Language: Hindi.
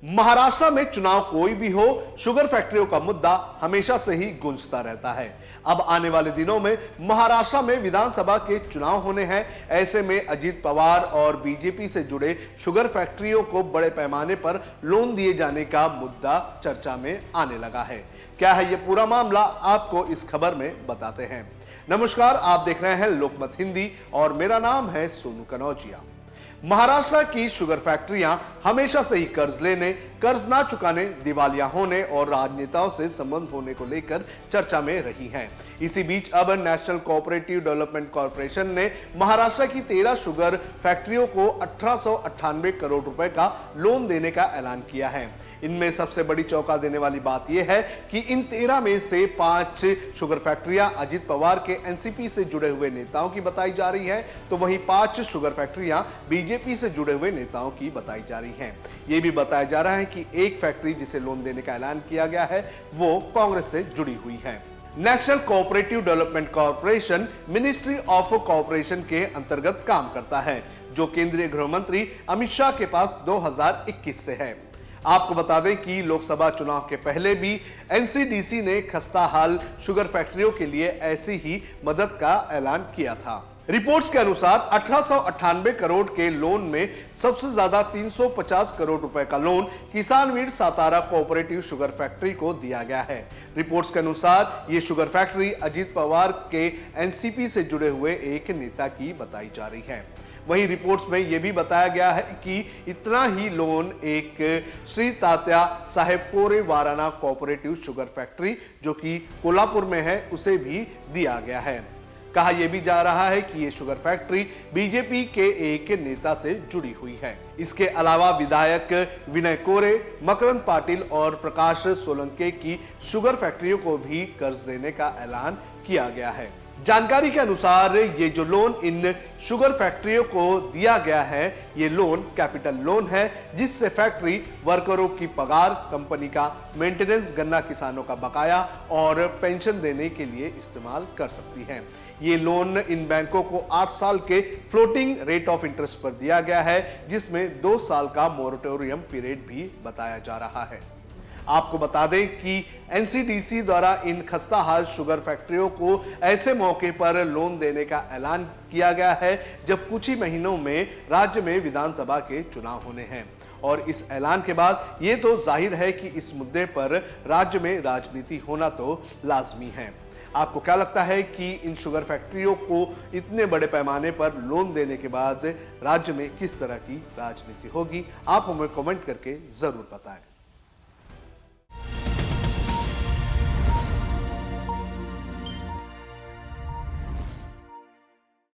महाराष्ट्र में चुनाव कोई भी हो, शुगर फैक्ट्रियों का मुद्दा हमेशा से ही गूंजता रहता है। अब आने वाले दिनों में महाराष्ट्र में विधानसभा के चुनाव होने हैं। ऐसे में अजीत पवार और बीजेपी से जुड़े शुगर फैक्ट्रियों को बड़े पैमाने पर लोन दिए जाने का मुद्दा चर्चा में आने लगा है। क्या है यह पूरा मामला, आपको इस खबर में बताते हैं। नमस्कार, आप देख रहे हैं लोकमत हिंदी और मेरा नाम है सोनू कनौजिया। महाराष्ट्र की शुगर फैक्ट्रियां हमेशा से ही कर्ज लेने, कर्ज ना चुकाने, दिवालिया होने और राजनेताओं से संबंध होने को लेकर चर्चा में रही हैं। इसी बीच अब नेशनल कोऑपरेटिव डेवलपमेंट कॉर्पोरेशन ने महाराष्ट्र की 13 शुगर फैक्ट्रियों को 1898 करोड़ रुपए का लोन देने का ऐलान किया है। इनमें सबसे बड़ी चौंका देने वाली बात यह है कि इन 13 में से 5 शुगर फैक्ट्रियां अजीत पवार के एनसीपी से जुड़े हुए नेताओं की बताई जा रही है, तो वहीं 5 शुगर फैक्ट्रियां बीजेपी से जुड़े हुए नेताओं की बताई जा रही हैं। यह भी बताया जा रहा है कि एक फैक्ट्री जिसे लोन देने का ऐलान किया गया है वो कांग्रेस से जुड़ी हुई है। National cooperative development corporation ministry of cooperation के अंतर्गत काम करता है, जो केंद्रीय गृह मंत्री अमित शाह के पास 2021 से है। आपको बता दें कि लोकसभा चुनाव के पहले भी एनसीडीसी ने खस्ताहाल शुगर फैक्ट्रियों के लिए ऐसी ही मदद का ऐलान किया था। रिपोर्ट्स के अनुसार 1898 करोड़ के लोन में सबसे ज्यादा 350 करोड़ रुपए का लोन किसान वीर सातारा कोऑपरेटिव शुगर फैक्ट्री को दिया गया है। रिपोर्ट्स के अनुसार ये शुगर फैक्ट्री अजीत पवार के एनसीपी से जुड़े हुए एक नेता की बताई जा रही है। वहीं रिपोर्ट्स में यह भी बताया गया है कि इतना ही लोन एक श्री तात्या साहेब कोरे वाराना कोऑपरेटिव शुगर फैक्ट्री जो कि कोल्हापुर में है उसे भी दिया गया है। कहा यह भी जा रहा है कि यह शुगर फैक्ट्री बीजेपी के एक नेता से जुड़ी हुई है। इसके अलावा विधायक विनय कोरे, मकरंद पाटिल और प्रकाश सोलंके की शुगर फैक्ट्रियों को भी कर्ज देने का ऐलान किया गया है। जानकारी के अनुसार ये जो लोन इन शुगर फैक्ट्रियों को दिया गया है, ये लोन कैपिटल लोन है, जिससे फैक्ट्री वर्करों की पगार, कंपनी का मेंटेनेंस, गन्ना किसानों का बकाया और पेंशन देने के लिए इस्तेमाल कर सकती है। ये लोन इन बैंकों को 8 साल के फ्लोटिंग रेट ऑफ इंटरेस्ट पर दिया गया है, जिसमें 2 साल का मोरेटोरियम पीरियड भी बताया जा रहा है। आपको बता दें कि एनसीडीसी द्वारा इन खस्ताहाल शुगर फैक्ट्रियों को ऐसे मौके पर लोन देने का ऐलान किया गया है जब कुछ ही महीनों में राज्य में विधानसभा के चुनाव होने हैं। और इस ऐलान के बाद ये तो जाहिर है कि इस मुद्दे पर राज्य में राजनीति होना तो लाजमी है। आपको क्या लगता है कि इन शुगर फैक्ट्रियों को इतने बड़े पैमाने पर लोन देने के बाद राज्य में किस तरह की राजनीति होगी? आप हमें कमेंट करके जरूर बताएं।